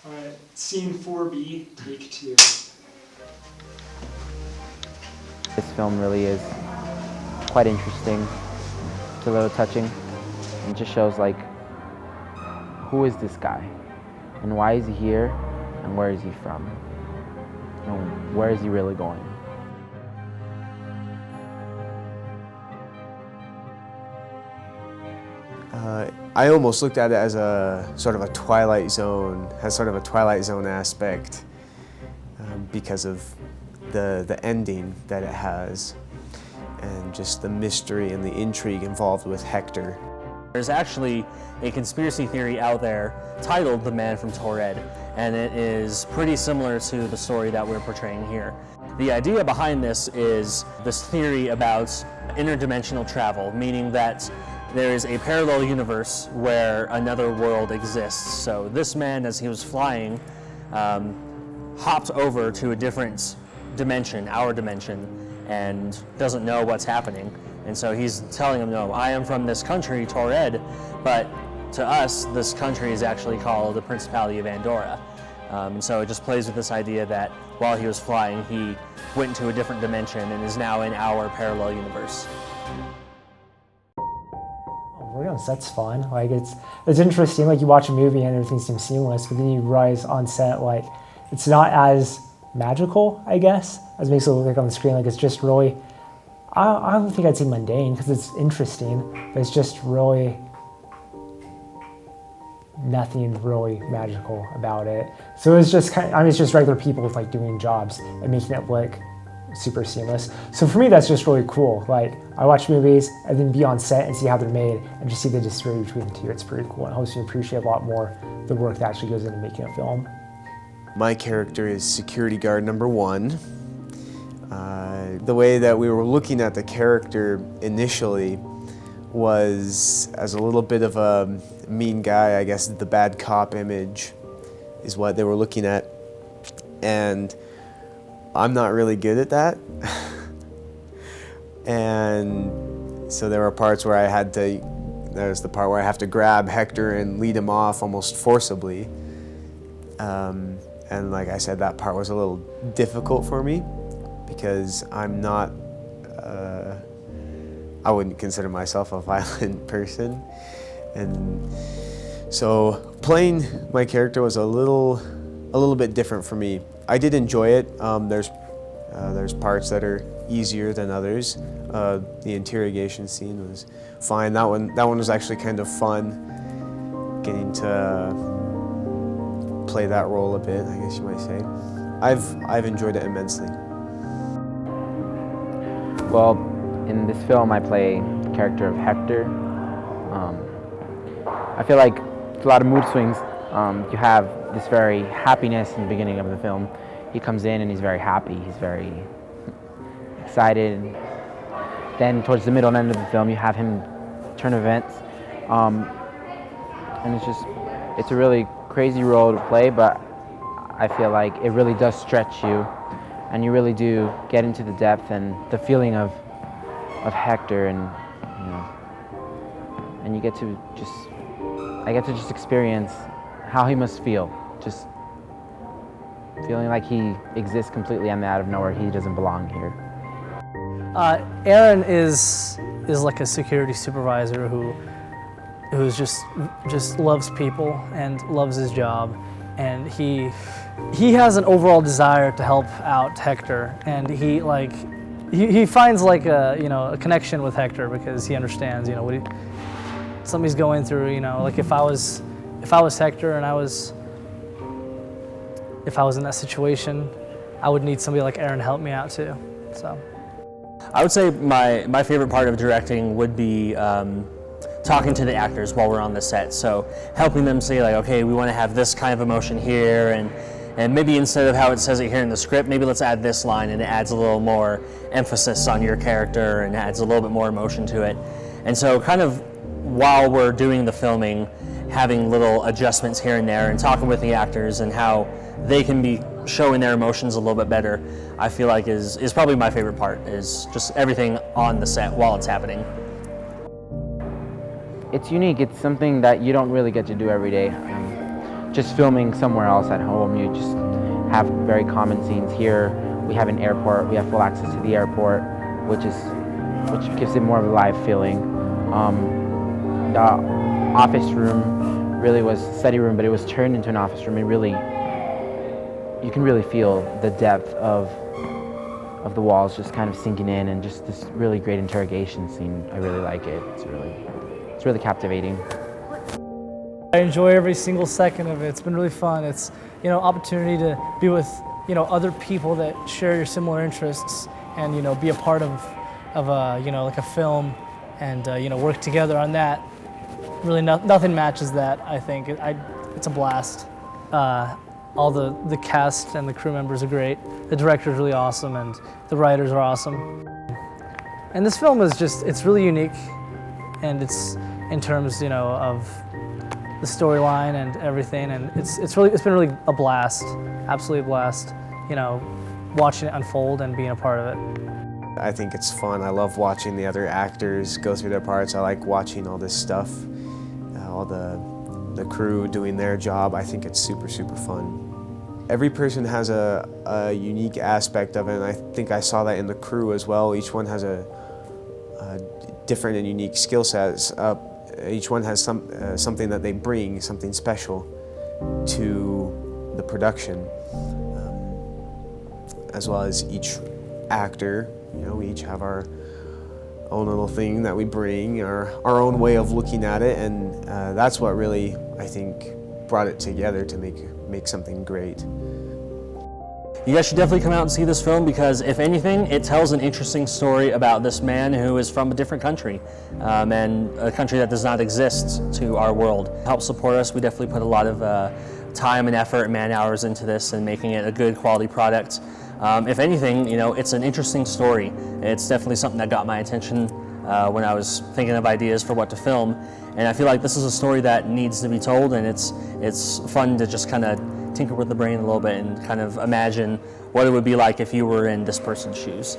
All right, scene 4B, take 2. This film really is quite interesting. It's a little touching. It just shows like, who is this guy? And why is he here? And where is he from? And where is he really going? I almost looked at it as a sort of a Twilight Zone, has sort of a Twilight Zone aspect because of the ending that it has and just the mystery and the intrigue involved with Hector. There's actually a conspiracy theory out there titled The Man from Taured, and it is pretty similar to the story that we're portraying here. The idea behind this is this theory about interdimensional travel, meaning that there is a parallel universe where another world exists. So this man, as he was flying, hopped over to a different dimension, our dimension, and doesn't know what's happening. And so he's telling him, no, I am from this country, Taured, but to us, this country is actually called the Principality of Andorra. And so it just plays with this idea that while he was flying, he went into a different dimension and is now in our parallel universe. Working on set's fun. Like it's interesting. Like you watch a movie and everything seems seamless, but then you realize on set like it's not as magical, I guess, as it makes it look like on the screen. Like it's just really, I don't think I'd say mundane because it's interesting, but it's just really nothing really magical about it. So it's just kind of, I mean, it's just regular people with like doing jobs and making it look super seamless. So for me, that's just really cool. Like I watch movies and then be on set and see how they're made and just see the disparity between the two. It's pretty cool and it helps you appreciate a lot more the work that actually goes into making a film. My character is security guard number 1. The way that we were looking at the character initially was as a little bit of a mean guy, I guess the bad cop image is what they were looking at. And I'm not really good at that. And so there were parts where there's the part where I have to grab Hector and lead him off almost forcibly. And like I said, that part was a little difficult for me because I'm not, I wouldn't consider myself a violent person. And so playing my character was a little bit different for me. I did enjoy it. There's parts that are easier than others. The interrogation scene was fine. That one was actually kind of fun, getting to play that role a bit, I guess you might say. I've enjoyed it immensely. Well, in this film, I play the character of Hector. I feel like it's a lot of mood swings. You have this very happiness in the beginning of the film. He comes in and he's very happy. He's very excited. Then towards the middle and end of the film, you have him turn events. And it's a really crazy role to play, but I feel like it really does stretch you, and you really do get into the depth and the feeling of Hector, and you know, and you get to I get to just experience how he must feel, just feeling like he exists completely out of nowhere. He doesn't belong here. Aaron is like a security supervisor who's just loves people and loves his job, and he has an overall desire to help out Hector, and he finds like a connection with Hector because he understands what somebody's going through. Like if I was Hector and if I was in that situation, I would need somebody like Aaron to help me out too. So I would say my favorite part of directing would be talking to the actors while we're on the set. So helping them say like, okay, we want to have this kind of emotion here, and maybe instead of how it says it here in the script, maybe let's add this line, and it adds a little more emphasis on your character and adds a little bit more emotion to it. And so kind of while we're doing the filming, having little adjustments here and there and talking with the actors and how they can be showing their emotions a little bit better, I feel like is probably my favorite part, is just everything on the set while it's happening. It's unique. It's something that you don't really get to do every day. just filming somewhere else at home, you just have very common scenes. Here we have an airport, we have full access to the airport, which gives it more of a live feeling. The office room really was a study room, but it was turned into an office room. You can really feel the depth of the walls just kind of sinking in, and just this really great interrogation scene. I really like it. It's really captivating. I enjoy every single second of it. It's been really fun. It's, opportunity to be with, other people that share your similar interests, and, be a part of a, like a film, and, work together on that. Really, nothing matches that, I think. It's a blast. All the cast and the crew members are great. The director's really awesome, and the writers are awesome. And this film is it's really unique, and it's in terms, of the storyline and everything, and it's been really a blast, absolutely a blast, watching it unfold and being a part of it. I think it's fun. I love watching the other actors go through their parts. I like watching all this stuff, all the crew doing their job. I think it's super, super fun. Every person has a unique aspect of it, and I think I saw that in the crew as well. Each one has a different and unique skill sets. Each one has something that they bring, something special to the production, as well as each actor. We each have our own little thing that we bring, our own way of looking at it, and that's what really, I think, brought it together to make something great. You guys should definitely come out and see this film, because if anything, it tells an interesting story about this man who is from a different country, and a country that does not exist to our world. Help support us. We definitely put a lot of time and effort and man hours into this and making it a good quality product. If anything, it's an interesting story. It's definitely something that got my attention when I was thinking of ideas for what to film, and I feel like this is a story that needs to be told, and it's fun to just kind of tinker with the brain a little bit and kind of imagine what it would be like if you were in this person's shoes.